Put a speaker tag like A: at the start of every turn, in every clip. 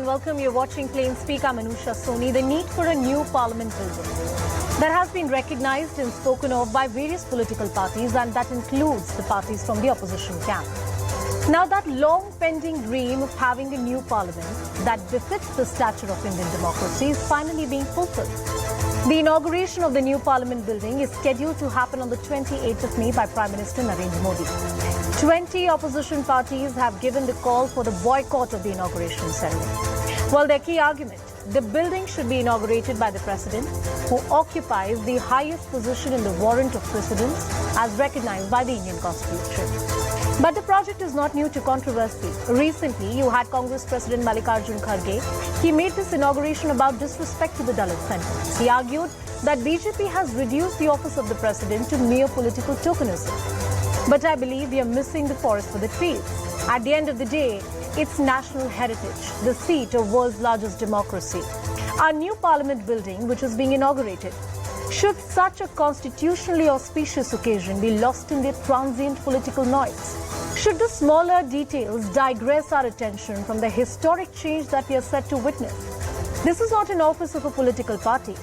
A: and welcome. You're watching Plain Speak. I'm Anusha Soni. The need for a new parliament building that has been recognized and spoken of by various political parties, and that includes the parties from the opposition camp. Now, that long pending dream of having a new parliament that befits the stature of Indian democracy is finally being fulfilled. The inauguration of the new parliament building is scheduled to happen on the 28th of May by Prime Minister Narendra Modi. 20 opposition parties have given the call for the boycott of the inauguration ceremony. Well, their key argument, the building should be inaugurated by the president, who occupies the highest position in the warrant of precedence as recognized by the Indian Constitution. But the project is not new to controversy. Recently, you had Congress President Mallikarjun Kharge. He made this inauguration about disrespect to the Dalit sentiments. He argued that BJP has reduced the office of the president to mere political tokenism. But I believe we are missing the forest for the trees. At the end of the day, it's national heritage, the seat of world's largest democracy. Our new parliament building, which is being inaugurated, should such a constitutionally auspicious occasion be lost in the transient political noise? Should the smaller details digress our attention from the historic change that we are set to witness? This is not an office of a political party.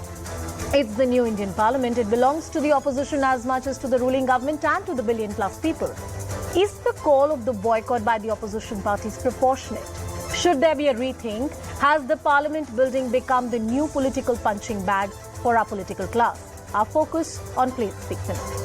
A: It's the new Indian Parliament. It belongs to the opposition as much as to the ruling government and to the billion-plus people. Is the call of the boycott by the opposition parties proportionate? Should there be a rethink? Has the Parliament building become the new political punching bag for our political class? Our focus on Plain Speak tonight.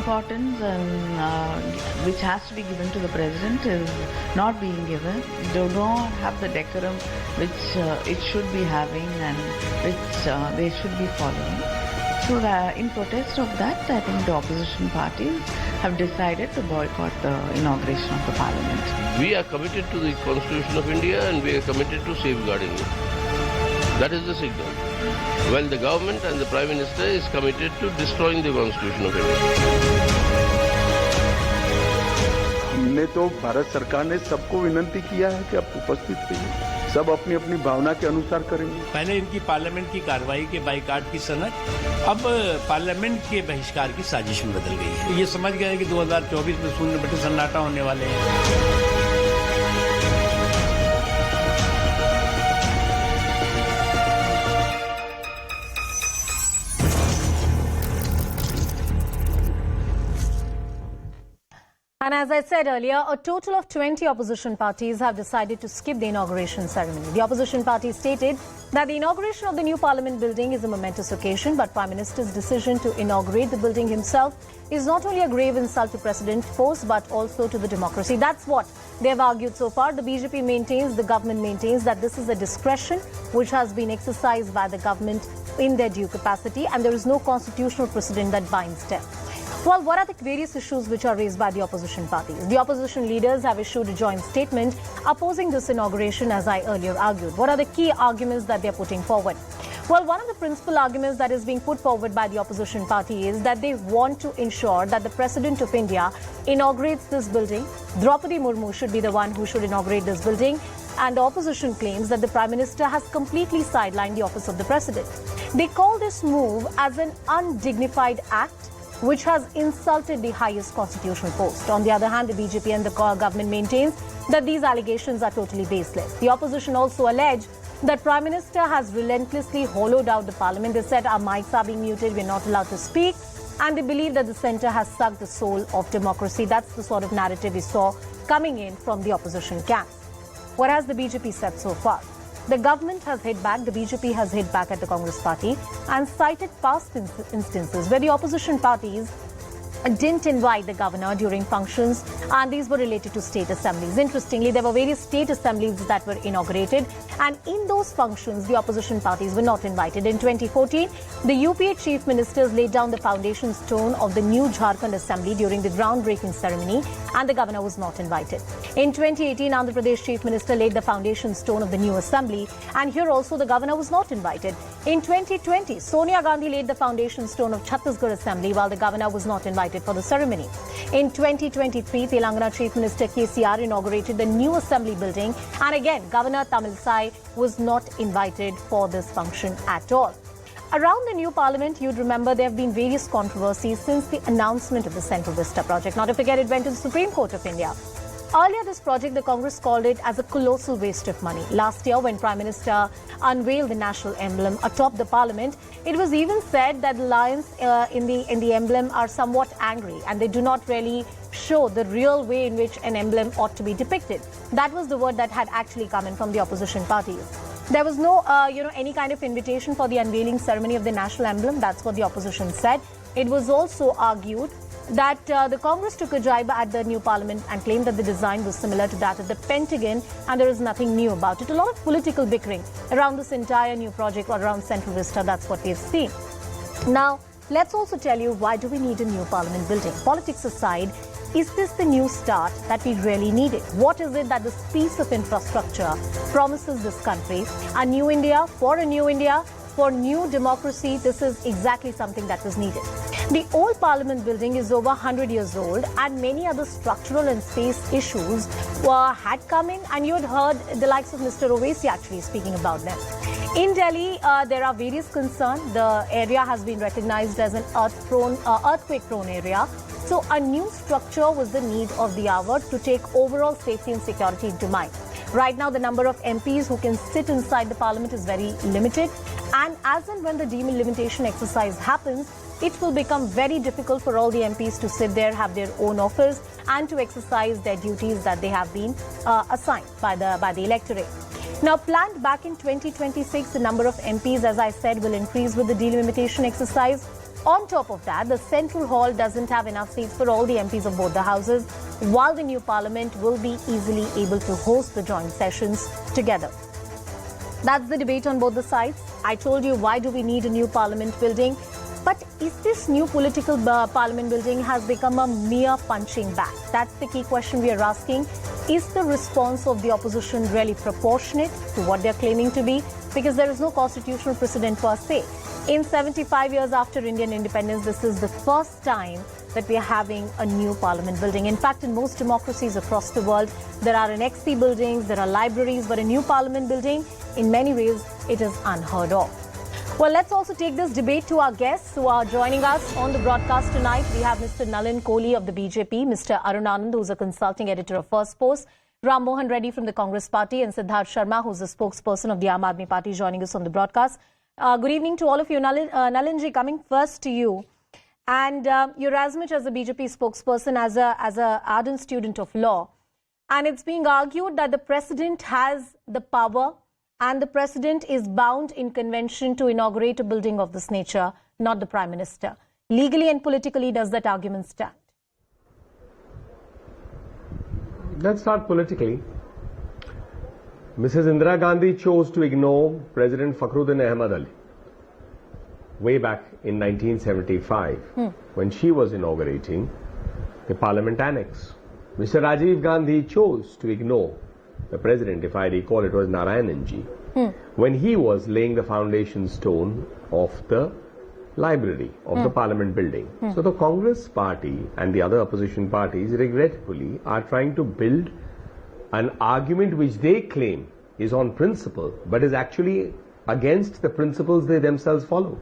B: Importance and which has to be given to the president is not being given. They don't have the decorum which it should be having and which they should be following. So in protest of that, I think the opposition parties have decided to boycott the inauguration of the parliament.
C: We are committed to the Constitution of India and we are committed to safeguarding it. That is the signal. While the government and the Prime Minister is committed to destroying the Constitution of India.
D: हमने तो भारत सरकार ने सबको विनंती किया है कि आप उपस्थित रहिए, सब अपनी अपनी भावना के अनुसार करेंगे।
E: पहले इनकी पार्लियामेंट की कार्रवाई के बाइकाट की सनद अब पार्लियामेंट के बहिष्कार की साजिश में बदल गई है। ये समझ गए हैं कि 2024 में शून्य बटे सन्नाटा होने वाले हैं।
A: And as I said earlier, a total of 20 opposition parties have decided to skip the inauguration ceremony. The opposition parties stated that the inauguration of the new parliament building is a momentous occasion, but Prime Minister's decision to inaugurate the building himself is not only a grave insult to President force, but also to the democracy. That's what they have argued so far. The BJP maintains, the government maintains that this is a discretion which has been exercised by the government in their due capacity, and there is no constitutional precedent that binds them. Well, what are the various issues which are raised by the opposition parties? The opposition leaders have issued a joint statement opposing this inauguration, as I earlier argued. What are the key arguments that they are putting forward? Well, one of the principal arguments that is being put forward by the opposition party is that they want to ensure that the President of India inaugurates this building. Draupadi Murmu should be the one who should inaugurate this building. And the opposition claims that the Prime Minister has completely sidelined the office of the President. They call this move as an undignified act which has insulted the highest constitutional post. On the other hand, the BJP and the government maintains that these allegations are totally baseless. The opposition also allege that Prime Minister has relentlessly hollowed out the parliament. They said our mics are being muted, we're not allowed to speak, and they believe that the centre has sucked the soul of democracy. That's the sort of narrative we saw coming in from the opposition camp. What has the BJP said so far? The government has hit back, the BJP has hit back at the Congress party and cited past instances where the opposition parties didn't invite the governor during functions, and these were related to state assemblies. Interestingly, there were various state assemblies that were inaugurated, and in those functions, the opposition parties were not invited. In 2014, the UPA chief ministers laid down the foundation stone of the new Jharkhand assembly during the groundbreaking ceremony, and the governor was not invited. In 2018, Andhra Pradesh chief minister laid the foundation stone of the new assembly, and here also the governor was not invited. In 2020, Sonia Gandhi laid the foundation stone of Chhattisgarh Assembly while the governor was not invited for the ceremony. In 2023, Telangana Chief Minister KCR inaugurated the new assembly building, and again, Governor Tamilisai was not invited for this function at all. Around the new parliament, you'd remember there have been various controversies since the announcement of the Central Vista project. Not to forget, it went to the Supreme Court of India. Earlier this project, the Congress called it as a colossal waste of money. Last year, when Prime Minister unveiled the national emblem atop the parliament, it was even said that the lions in the emblem are somewhat angry and they do not really show the real way in which an emblem ought to be depicted. That was the word that had actually come in from the opposition parties. There was no, any kind of invitation for the unveiling ceremony of the national emblem. That's what the opposition said. It was also argued that the Congress took a jibe at the new parliament and claimed that the design was similar to that of the Pentagon and there is nothing new about it. A lot of political bickering around this entire new project or around Central Vista, that's what we've seen. Now, let's also tell you, why do we need a new parliament building? Politics aside, is this the new start that we really needed? What is it that this piece of infrastructure promises this country? A new India, for new democracy, this is exactly something that was needed. The old parliament building is over 100 years old and many other structural and space issues had come in, and you had heard the likes of Mr. Owaisi actually speaking about them. In Delhi, there are various concerns. The area has been recognized as an earthquake-prone area. So a new structure was the need of the hour to take overall safety and security into mind. Right now, the number of MPs who can sit inside the parliament is very limited. And as and when the delimitation exercise happens, it will become very difficult for all the MPs to sit there, have their own office, and to exercise their duties that they have been assigned by the electorate. Now, planned back in 2026, the number of MPs, as I said, will increase with the delimitation exercise. On top of that, the Central Hall doesn't have enough seats for all the MPs of both the houses, while the new parliament will be easily able to host the joint sessions together. That's the debate on both the sides. I told you, why do we need a new parliament building? But is this new political parliament building has become a mere punching bag? That's the key question we are asking. Is the response of the opposition really proportionate to what they're claiming to be? Because there is no constitutional precedent per se. In 75 years after Indian independence, this is the first time that we are having a new parliament building. In fact, in most democracies across the world, there are annexee buildings, there are libraries, but a new parliament building, in many ways, it is unheard of. Well, let's also take this debate to our guests who are joining us on the broadcast tonight. We have Mr. Nalin Kohli of the BJP, Mr. Arun Anand, who is a consulting editor of First Post, Ram Mohan Reddy from the Congress Party, and Siddharth Sharma, who is the spokesperson of the Aam Aadmi Party, joining us on the broadcast. Good evening to all of you. Nalinji, coming first to you. And you're as much as a BJP spokesperson as a ardent student of law. And it's being argued that the president has the power and the president is bound in convention to inaugurate a building of this nature, not the prime minister. Legally and politically, does that argument stand?
F: Let's start politically. Mrs. Indira Gandhi chose to ignore President Fakhruddin Ahmad Ali way back in 1975 when she was inaugurating the Parliament Annex. Mr. Rajiv Gandhi chose to ignore the President, if I recall it was Narayananji, when he was laying the foundation stone of the library of the Parliament building. So the Congress Party and the other opposition parties regretfully are trying to build an argument which they claim is on principle, but is actually against the principles they themselves follow.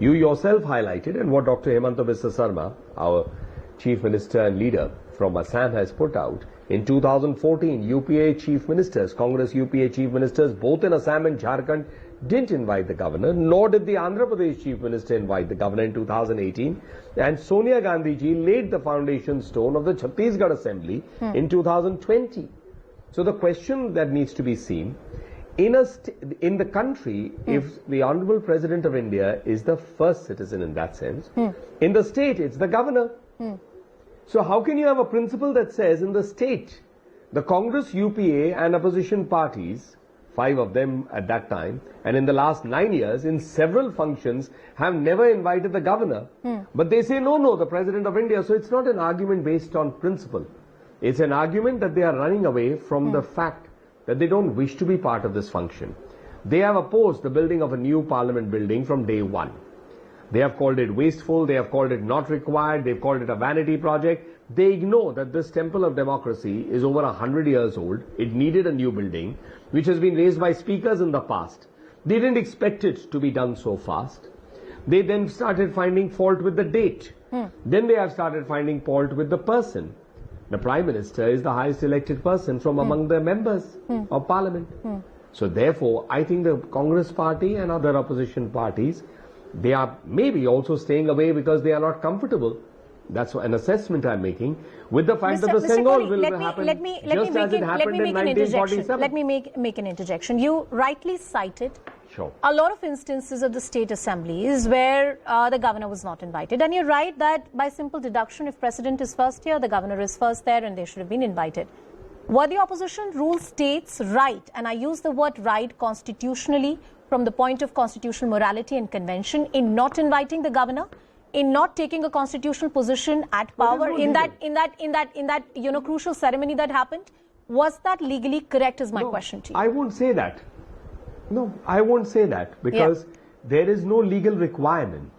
F: You yourself highlighted, and what Dr. Hemanta Biswa Sarma, our Chief Minister and leader from Assam, has put out, in 2014, UPA Chief Ministers, Congress UPA Chief Ministers, both in Assam and Jharkhand, didn't invite the governor, nor did the Andhra Pradesh Chief Minister invite the governor in 2018. And Sonia Gandhi ji laid the foundation stone of the Chhattisgarh Assembly in 2020. So the question that needs to be seen, in the country, if the Honorable President of India is the first citizen in that sense, in the state it's the governor. So how can you have a principle that says in the state, the Congress, UPA and opposition parties, 5 of them at that time, and in the last 9 years, in several functions, have never invited the governor. But they say, no, the President of India. So it's not an argument based on principle. It's an argument that they are running away from the fact that they don't wish to be part of this function. They have opposed the building of a new parliament building from day one. They have called it wasteful, they have called it not required, they've called it a vanity project. They ignore that this temple of democracy is over 100 years old. It needed a new building, which has been raised by speakers in the past. They didn't expect it to be done so fast. They then started finding fault with the date. Then they have started finding fault with the person. The Prime Minister is the highest elected person from among the members of Parliament. So therefore, I think the Congress party and other opposition parties, they are maybe also staying away because they are not comfortable. That's an assessment I'm making with the fact that the Sengol will happen just as it happened in 1947.
A: Let me make an interjection. You rightly cited
F: Sure.
A: a lot of instances of the state assemblies where the governor was not invited. And you're right that by simple deduction, if president is first here, the governor is first there and they should have been invited. Were the opposition rule states right, and I use the word right constitutionally from the point of constitutional morality and convention, in not inviting the governor, in not taking a constitutional position at power in that crucial ceremony that happened? Was that legally correct is my question to you.
F: I won't say that. No, I won't say that because there is no legal requirement.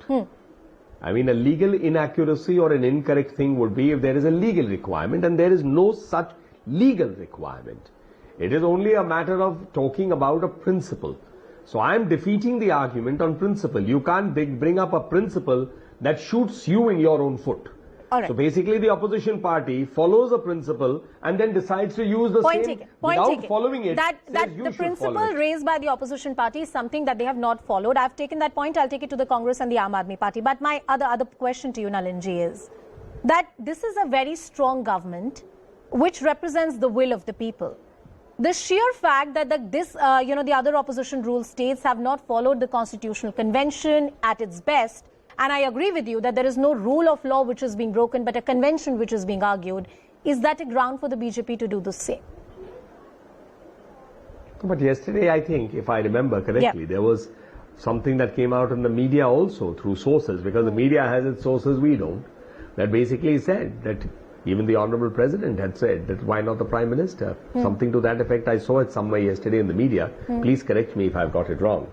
F: I mean, a legal inaccuracy or an incorrect thing would be if there is a legal requirement, and there is no such legal requirement. It is only a matter of talking about a principle. So I am defeating the argument on principle. You can't bring up a principle that shoots you in your own foot.
A: All right.
F: So basically the opposition party follows a principle and then decides to use the
A: Point
F: same
A: taken.
F: without following it.
A: That the principle raised by the opposition party is something that they have not followed. I've taken that point. I'll take it to the Congress and the Aam Aadmi Party. But my other question to you, Nalinji, is that this is a very strong government which represents the will of the people. The sheer fact that the other opposition rule states have not followed the constitutional convention at its best, and I agree with you that there is no rule of law which is being broken, but a convention which is being argued, is that a ground for the BJP to do the same?
F: But yesterday, I think, if I remember correctly, there was something that came out in the media also through sources, because the media has its sources, we don't, that basically said that even the Honorable President had said that why not the Prime Minister? Something to that effect. I saw it somewhere yesterday in the media. Please correct me if I've got it wrong.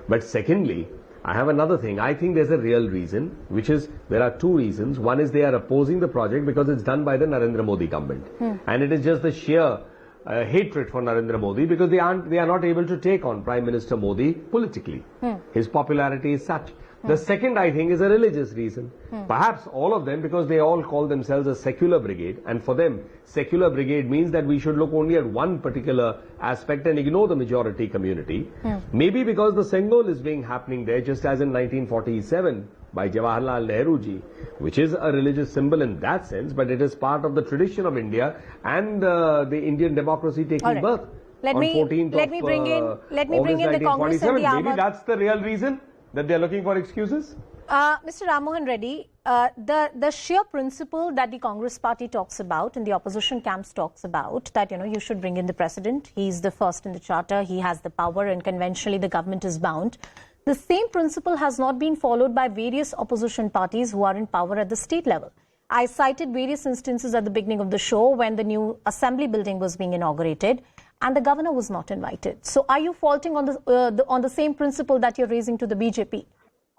F: But secondly, I have another thing. I think there's a real reason, which is there are two reasons. One is they are opposing the project because it's done by the Narendra Modi government. And it is just the sheer hatred for Narendra Modi because they are not able to take on Prime Minister Modi politically. His popularity is such. The second, I think, is a religious reason. Perhaps all of them, because they all call themselves a secular brigade, and for them, secular brigade means that we should look only at one particular aspect and ignore the majority community. Maybe because the Sengol is happening there, just as in 1947 by Jawaharlal Nehru ji, which is a religious symbol in that sense, but it is part of the tradition of India and the Indian democracy taking birth.
A: Let me bring in the Congress and the Aam
F: Maybe that's the real reason that they are looking for excuses?
A: Mr. Ram Mohan Reddy, the sheer principle that the Congress party talks about and the opposition camps talks about, that, you should bring in the president. He's the first in the charter. He has the power and conventionally the government is bound. The same principle has not been followed by various opposition parties who are in power at the state level. I cited various instances at the beginning of the show when the new assembly building was being inaugurated and the governor was not invited. So are you faulting on the same principle that you're raising to the BJP?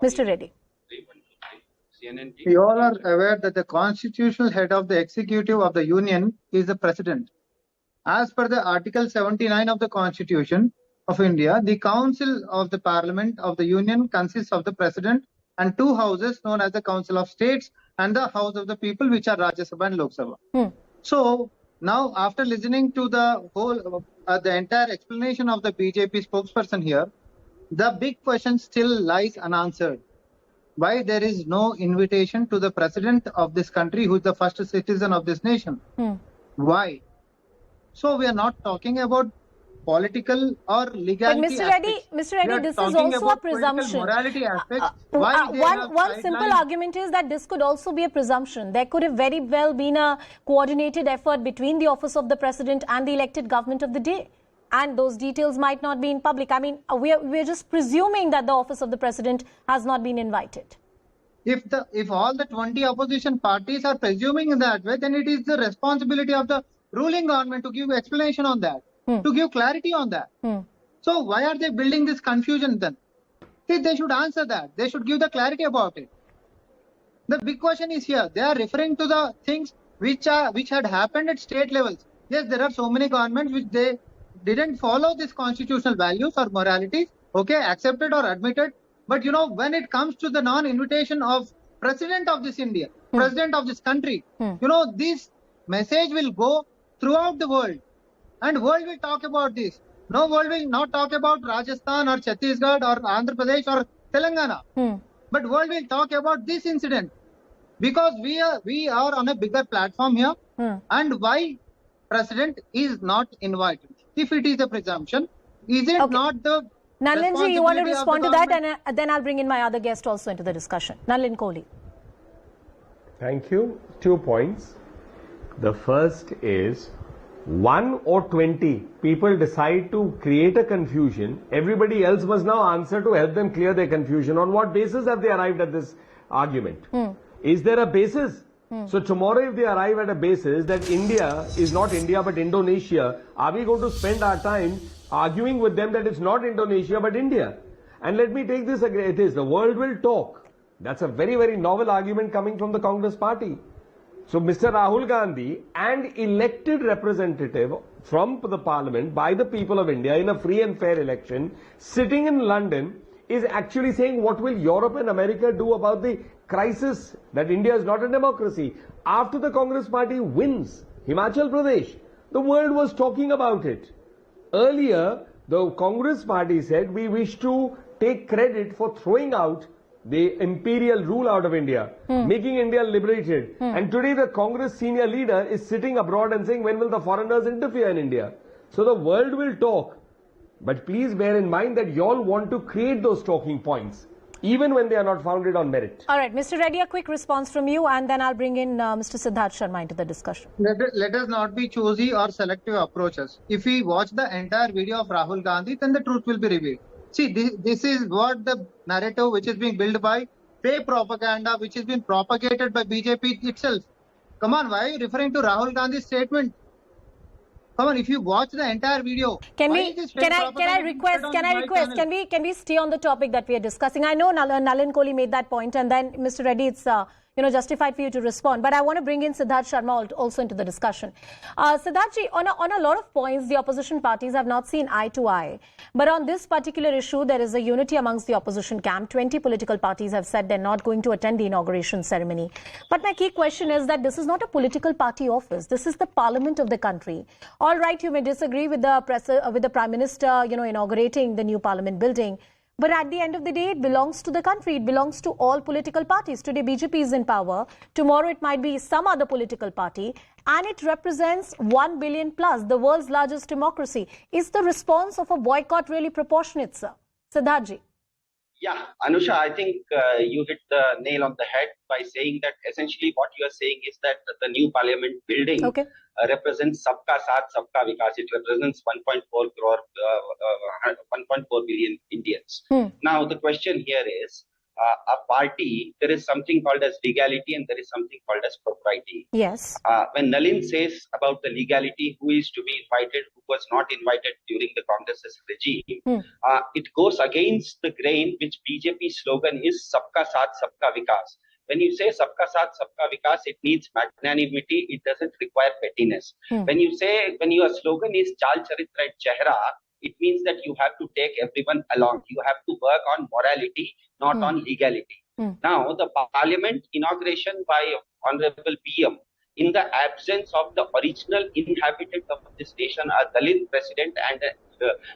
A: Mr. Reddy.
G: We all are aware that the constitutional head of the executive of the union is the president. As per the Article 79 of the Constitution of India, the Council of the Parliament of the Union consists of the president and two houses known as the Council of States and the House of the People, which are Rajya Sabha and Lok Sabha. So now, after listening to the whole, the entire explanation of the BJP spokesperson here, the big question still lies unanswered. Why there is no invitation to the president of this country, who is the first citizen of this nation? Why? So we are not talking about political or legality.
A: But Mr. Reddy, this is also a presumption.
G: Morality aspects. Why
A: one simple argument is that this could also be a presumption. There could have very well been a coordinated effort between the office of the president and the elected government of the day. And those details might not be in public. I mean, we're just presuming that the office of the president has not been invited.
G: If all the 20 opposition parties are presuming in that way, then it is the responsibility of the ruling government to give explanation on that, to give clarity on that. So why are they building this confusion then? See, they should answer that. They should give the clarity about it. The big question is here. They are referring to the things which had happened at state levels. Yes, there are so many governments which they didn't follow these constitutional values or moralities. Okay, accepted or admitted. But when it comes to the non-invitation of President of this India, President of this country, this message will go throughout the world. And world will talk about this. No, world will not talk about Rajasthan or Chhattisgarh or Andhra Pradesh or Telangana. But world will talk about this incident because we are on a bigger platform here. And why President is not invited? If it is a presumption, is it not the
A: Nalinji, you want to respond to that,
G: government?
A: and then I'll bring in my other guest also into the discussion. Nalin Kohli.
F: Thank you. 2 points. The first is 1 or 20 people decide to create a confusion. Everybody else must now answer to help them clear their confusion. On what basis have they arrived at this argument? Is there a basis? So tomorrow if they arrive at a basis that India is not India but Indonesia, are we going to spend our time arguing with them that it's not Indonesia but India? And let me take this again. It is the world will talk. That's a very, very novel argument coming from the Congress party. So Mr. Rahul Gandhi, an elected representative from the parliament by the people of India in a free and fair election, sitting in London, is actually saying what will Europe and America do about the crisis that India is not a democracy. After the Congress party wins Himachal Pradesh, the world was talking about it. Earlier, the Congress party said we wish to take credit for throwing out the imperial rule out of India, making India liberated. And today the Congress senior leader is sitting abroad and saying, when will the foreigners interfere in India? So the world will talk. But please bear in mind that you all want to create those talking points, even when they are not founded on merit.
A: All right, Mr. Reddy, a quick response from you, and then I'll bring in Mr. Siddharth Sharma into the discussion.
G: Let us not be choosy or selective approaches. If we watch the entire video of Rahul Gandhi, then the truth will be revealed. See, this is what the narrative which is being built by fake propaganda, which has been propagated by BJP itself. Come on, why are you referring to Rahul Gandhi's statement? Come on, if you watch the entire video,
A: can I request, can we stay on the topic that we are discussing? I know Nalin Kohli made that point, and then Mr. Reddy, it's justified for you to respond. But I want to bring in Siddharth Sharma also into the discussion. Siddharthji, on a lot of points, the opposition parties have not seen eye to eye. But on this particular issue, there is a unity amongst the opposition camp. 20 political parties have said they're not going to attend the inauguration ceremony. But my key question is that this is not a political party office. This is the parliament of the country. All right, you may disagree with the Prime Minister, inaugurating the new parliament building. But at the end of the day, it belongs to the country. It belongs to all political parties. Today, BJP is in power. Tomorrow, it might be some other political party. And it represents 1 billion plus, the world's largest democracy. Is the response of a boycott really proportionate, sir? Siddharthji.
H: Yeah, Anusha, I think you hit the nail on the head by saying that essentially what you are saying is that the new parliament building represents Sabka Saath, Sabka Vikas. It represents 1.4 billion Indians. Now, the question here is, a party, there is something called as legality and there is something called as propriety.
A: Yes.
H: When Nalin says about the legality, who is to be invited, who was not invited during the Congress's regime, it goes against the grain which BJP slogan is Sabka Saath, Sabka Vikas. When you say Sabka Saath, Sabka Vikas, it needs magnanimity. It doesn't require pettiness. When your slogan is Chal Charitra et Chehra, it means that you have to take everyone along. You have to work on morality, not on legality. Now, the parliament inauguration by Honorable PM, in the absence of the original inhabitants of this nation, a Dalit president and a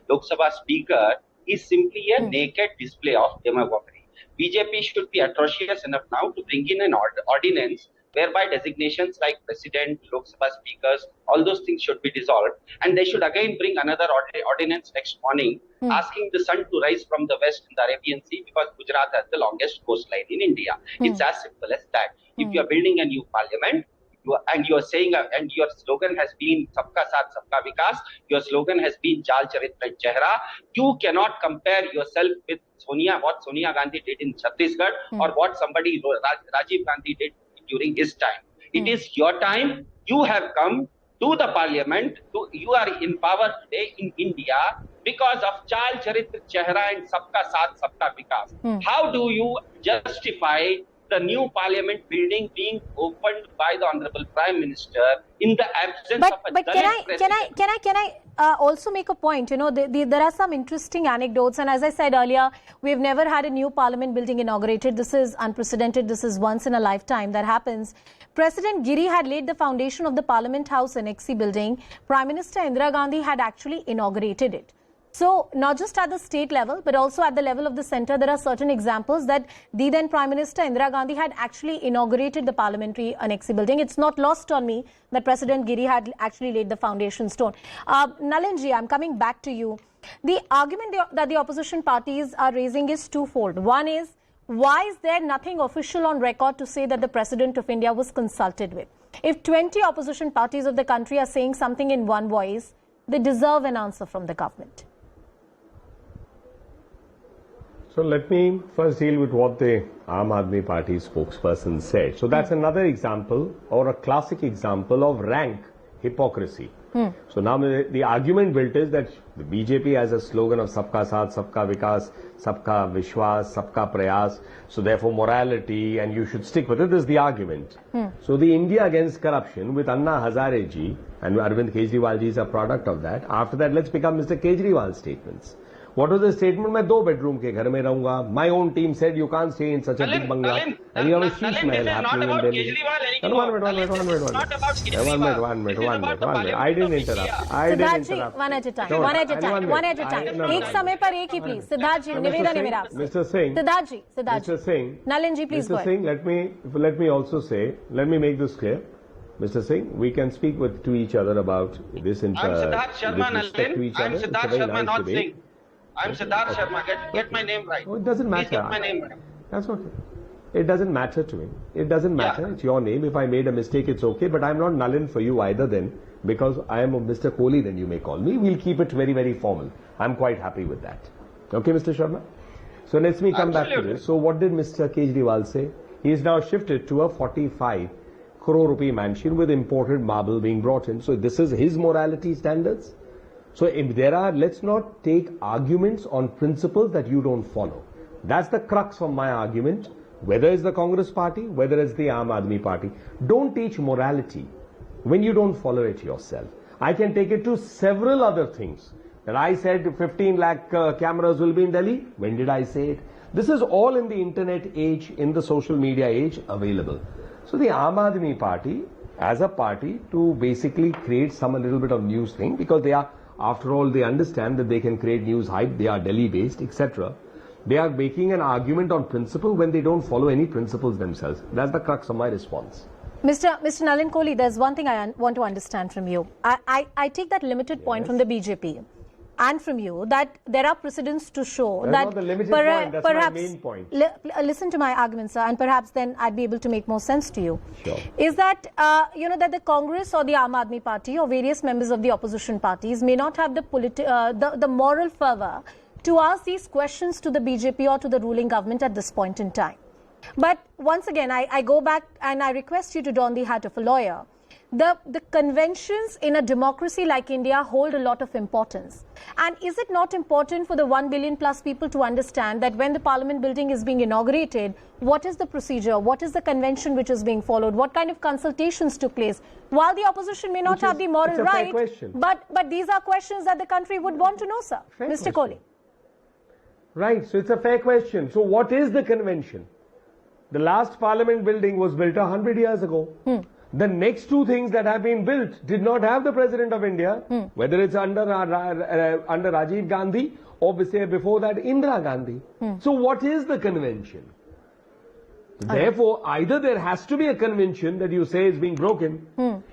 H: Lok Sabha speaker, is simply a naked display of demagoguery. BJP should be atrocious enough now to bring in an ordinance whereby designations like president, Lok Sabha speakers, all those things should be dissolved. And they should again bring another ordinance next morning asking the sun to rise from the west in the Arabian Sea because Gujarat has the longest coastline in India. It's as simple as that. If you are building a new parliament, you are saying, and your slogan has been Sabka Saath, Sabka Vikas, your slogan has been Chal Charitra et Chehra, you cannot compare yourself with what Sonia Gandhi did in Chhattisgarh or what somebody, Rajiv Gandhi, did during his time. It is your time. You have come to the parliament. You are in power today in India. because of Chal Charitra Chehra and Sabka Saath Sabka Vikas. How do you justify the new parliament building being opened by the Honorable Prime Minister in the absence of a
A: But
H: Dalit president?
A: can I also make a point? You know, there are some interesting anecdotes, and as I said earlier, we've never had a new parliament building inaugurated. This is unprecedented. This is once in a lifetime that happens. President Giri had laid the foundation of the Parliament House Annexe building. Prime Minister Indira Gandhi had actually inaugurated it. So, not just at the state level, but also at the level of the centre, there are certain examples that the then Prime Minister Indira Gandhi had actually inaugurated the parliamentary annexe building. It's not lost on me that President Giri had actually laid the foundation stone. Nalinji, I'm coming back to you. The argument that the opposition parties are raising is twofold. One is, why is there nothing official on record to say that the President of India was consulted with? If 20 opposition parties of the country are saying something in one voice, they deserve an answer from the government.
F: So let me first deal with what the Aam Aadmi Party spokesperson said. So that's another example, or a classic example of rank hypocrisy. So now the argument built is that the BJP has a slogan of Sabka Saath, Sabka Vikas, Sabka Vishwas, Sabka Prayas. So therefore morality, and you should stick with it, is the argument. So the India Against Corruption with Anna Hazare ji and Arvind Kejriwal ji is a product of that. After that, let's pick up Mr. Kejriwal's statements. What was the statement? मैं 2 bedroom के घर में रहूंगा. My own team said you can't stay in such a big bungalow. And you have a sheesh mahal happening in Delhi. One minute. I didn't interrupt.
A: Siddharth, one at a time. One at a time. एक समय पर एक ही, please. Siddharth ji, निवेदन है मेरा आपसे.
F: Mr. Singh.
A: Siddharth ji. Nalin ji, please go
F: Mr.
A: ahead.
F: Singh, let me also say, let me make this clear. Mr. Singh, we can speak to each other about this
H: I'm Siddharth Sharma, Nalin. I'm Siddharth Sharma, not Singh. I'm Siddharth Sharma. Get my name right.
F: Oh, it doesn't matter.
H: Please get my name right.
F: That's okay. It doesn't matter to me. It doesn't matter.
H: Yeah.
F: It's your name. If I made a mistake, it's okay. But I'm not Nalin for you either then, because I am a Mr. Kohli, then you may call me. We'll keep it very, very formal. I'm quite happy with that. Okay, Mr. Sharma? So let me come back to this. So what did Mr. Kejriwal say? He is now shifted to a 45 crore rupee mansion with imported marble being brought in. So this is his morality standards. So if there are, let's not take arguments on principles that you don't follow. That's the crux of my argument. Whether it's the Congress party, whether it's the Aam Aadmi party, don't teach morality when you don't follow it yourself. I can take it to several other things. That I said 15 lakh cameras will be in Delhi. When did I say it? This is all in the internet age, in the social media age available. So the Aam Aadmi party, as a party, to basically create a little bit of news thing, because they are, after all, they understand that they can create news hype, they are Delhi-based, etc. They are making an argument on principle when they don't follow any principles themselves. That's the crux of my response.
A: Mr. Nalin Kohli, there's one thing I want to understand from you. I take that limited point from the BJP and from you that there are precedents to show
F: That's
A: that
F: not the limited point, that's
A: perhaps
F: my main point.
A: Listen to my argument, sir, and perhaps then I'd be able to make more sense to you.
F: Sure.
A: Is that that the Congress or the Aam Aadmi party or various members of the opposition parties may not have the moral fervour to ask these questions to the BJP or to the ruling government at this point in time. But once again, I go back and I request you to don the hat of a lawyer. The conventions in a democracy like India hold a lot of importance. And is it not important for the 1 billion plus people to understand that when the parliament building is being inaugurated, what is the procedure, what is the convention which is being followed, what kind of consultations took place? While the opposition may not have the moral right, but these are questions that the country would want to know, sir. Mr. Kohli.
F: Right, so it's a fair question. So what is the convention? The last parliament building was built 100 years ago. The next two things that have been built did not have the President of India, whether it's under Rajiv Gandhi or before that Indira Gandhi. So what is the convention? Therefore, either there has to be a convention that you say is being broken.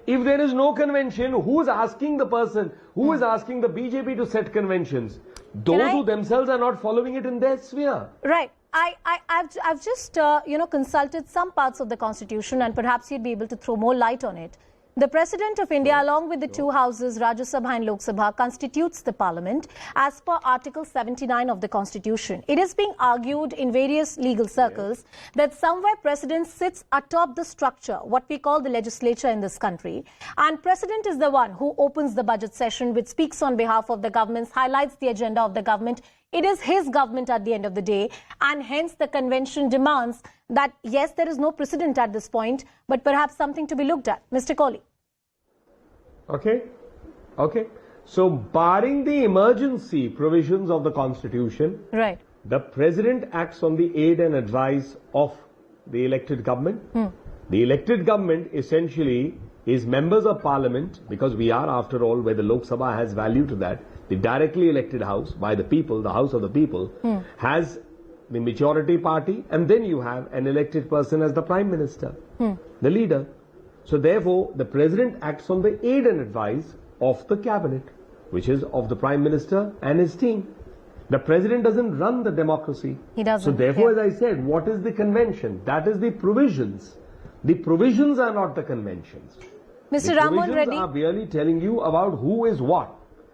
F: If there is no convention, who is asking the person, who is asking the BJP to set conventions? Those who themselves are not following it in their sphere.
A: Right. I've just consulted some parts of the Constitution, and perhaps you'd be able to throw more light on it. The President of India, along with the two houses, Rajya Sabha and Lok Sabha, constitutes the Parliament as per Article 79 of the Constitution. It is being argued in various legal circles that somewhere President sits atop the structure, what we call the legislature in this country, and President is the one who opens the budget session, which speaks on behalf of the government, highlights the agenda of the government. It is his government at the end of the day, and hence the convention demands that, yes, there is no precedent at this point, but perhaps something to be looked at. Mr. Kohli.
F: Okay. So, barring the emergency provisions of the Constitution,
A: Right.
F: the President acts on the aid and advice of the elected government. The elected government essentially is members of Parliament, because we are, after all, where the Lok Sabha has value to that. The directly elected house by the people, the house of the people, has the majority party, and then you have an elected person as the Prime Minister, the leader. So therefore, the President acts on the aid and advice of the Cabinet, which is of the Prime Minister and his team. The President doesn't run the democracy.
A: He doesn't.
F: So therefore, as I said, what is the convention? That is the provisions. The provisions are not the conventions.
A: Mr. Ram Mohan
F: Provisions are merely telling you about who is what.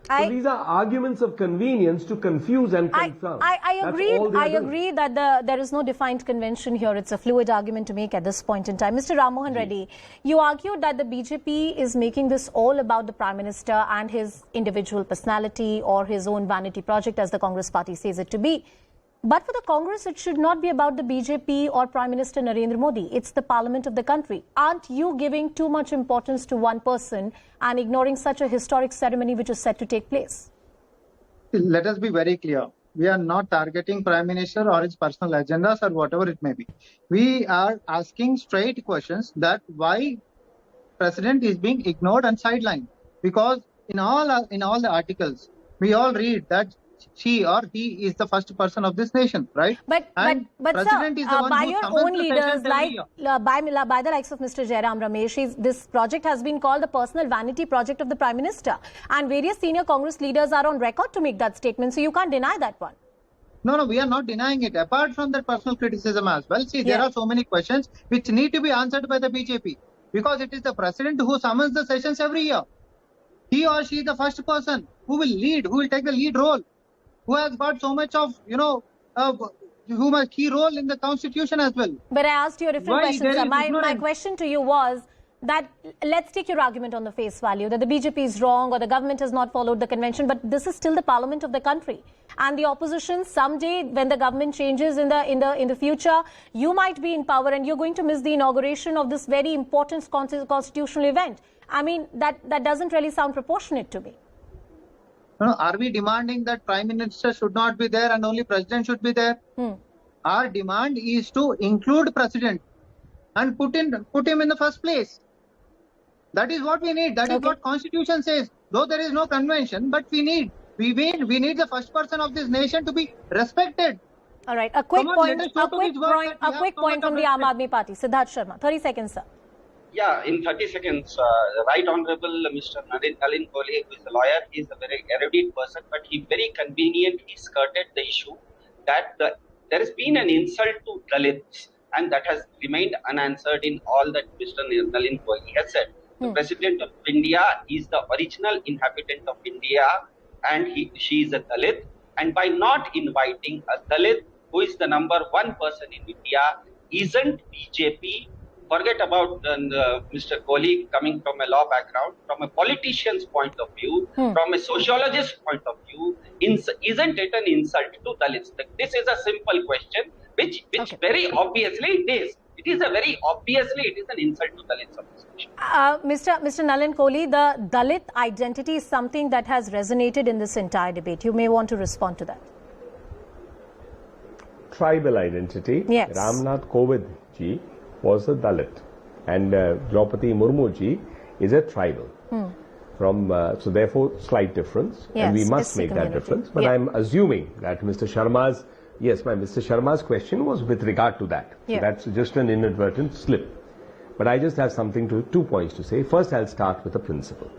F: So these are arguments of convenience to confuse and confirm.
A: I agree that there is no defined convention here. It's a fluid argument to make at this point in time. Mr. Ram Mohan Reddy, you argued that the BJP is making this all about the Prime Minister and his individual personality or his own vanity project, as the Congress party says it to be. But for the Congress, it should not be about the BJP or Prime Minister Narendra Modi. It's the Parliament of the country. Aren't you giving too much importance to one person and ignoring such a historic ceremony which is set to take place?
G: Let us be very clear. We are not targeting Prime Minister or his personal agendas or whatever it may be. We are asking straight questions that why President is being ignored and sidelined. Because in all the articles, we all read that she or he is the first person of this nation, right?
A: But
G: President
A: sir,
G: is the one
A: by
G: who
A: your
G: summons
A: own
G: the
A: leaders,
G: sessions every
A: like by the likes of Mr. Jairam Ramesh, this project has been called the personal vanity project of the Prime Minister. And various senior Congress leaders are on record to make that statement, so you can't deny that one.
G: No, we are not denying it. Apart from that personal criticism as well, see, there are so many questions which need to be answered by the BJP. Because it is the President who summons the sessions every year. He or she is the first person who will lead, who will take the lead role, who has got so much of, who has key role in the Constitution as well.
A: But I asked you a different question, sir. My question to you was that, let's take your argument on the face value, that the BJP is wrong or the government has not followed the convention, but this is still the Parliament of the country. And the opposition, someday when the government changes in the future, you might be in power and you're going to miss the inauguration of this very important constitutional event. I mean, that doesn't really sound proportionate to me.
G: No, are we demanding that Prime Minister should not be there and only President should be there? Our demand is to include President and put him in the first place. That is what we need. That is what Constitution says. Though there is no convention, but we need the first person of this nation to be respected.
A: All right, a quick point from the Aam Aadmi Party. Siddharth Sharma, 30 seconds, sir.
H: Yeah, in 30 seconds, Right Honorable Mr. Nalin Kohli, who is a lawyer, he is a very erudite person, but he very conveniently skirted the issue that there has been an insult to Dalits, and that has remained unanswered in all that Mr. Nalin Kohli has said. The President of India is the original inhabitant of India, and she is a Dalit, and by not inviting a Dalit, who is the number one person in India, isn't BJP. Forget about Mr. Kohli coming from a law background, from a politician's point of view, from a sociologist's point of view, isn't it an insult to Dalits? This is a simple question, which very obviously it is. It is an insult to Dalits of this nation.
A: Mr. Nalin Kohli, the Dalit identity is something that has resonated in this entire debate. You may want to respond to that.
F: Tribal identity.
A: Yes.
F: Ramnath Kovind ji was a Dalit, and Draupadi Murmu ji is a tribal. So therefore, slight difference, and we must make that difference. But I'm assuming that Mr. Sharma's question was with regard to that. So that's just an inadvertent slip. But I just have two points to say. First, I'll start with a principle.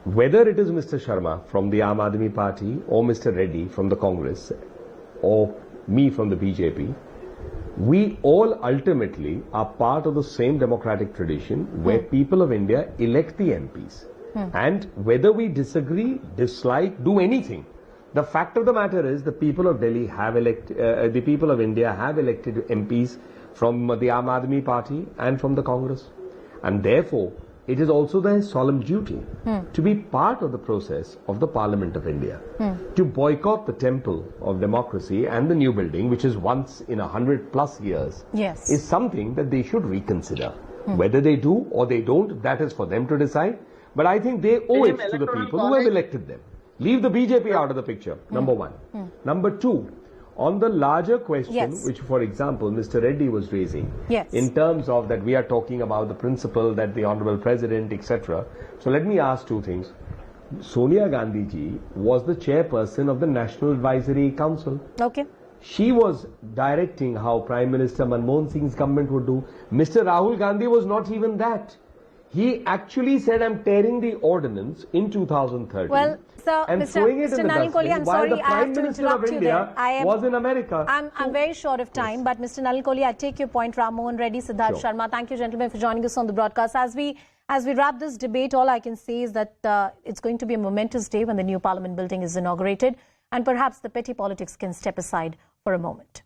F: Whether it is Mr. Sharma from the Aam Aadmi Party or Mr. Reddy from the Congress or me from the BJP, We all ultimately are part of the same democratic tradition where people of India elect the MPs. And whether we disagree, dislike, do anything, the fact of the matter is the people of Delhi have the people of India have elected MPs from the Aam Aadmi Party and from the Congress. And therefore, it is also their solemn duty to be part of the process of the Parliament of India, to boycott the temple of democracy and the new building, which is once in 100+ years, is something that they should reconsider. Whether they do or they don't, that is for them to decide. But I think they owe it to the people who have elected them. Leave the BJP out of the picture, number one. Number two, on the larger question, which, for example, Mr. Reddy was raising, in terms of that we are talking about the principle that the Honorable President, etc. So let me ask two things. Sonia Gandhi ji was the chairperson of the National Advisory Council.
A: Okay.
F: She was directing how Prime Minister Manmohan Singh's government would do. Mr. Rahul Gandhi was not even that. He actually said, I'm tearing the ordinance in 2013
A: well, sir,
F: and throwing it in the dustbin,
A: I'm
F: while
A: sorry,
F: the Prime Minister of India was in America.
A: I'm very short of time, but Mr. Nalin Kohli, I take your point. Ram Mohan Reddy, Siddharth Sharma, thank you, gentlemen, for joining us on the broadcast. As we wrap this debate, all I can say is that it's going to be a momentous day when the new Parliament building is inaugurated, and perhaps the petty politics can step aside for a moment.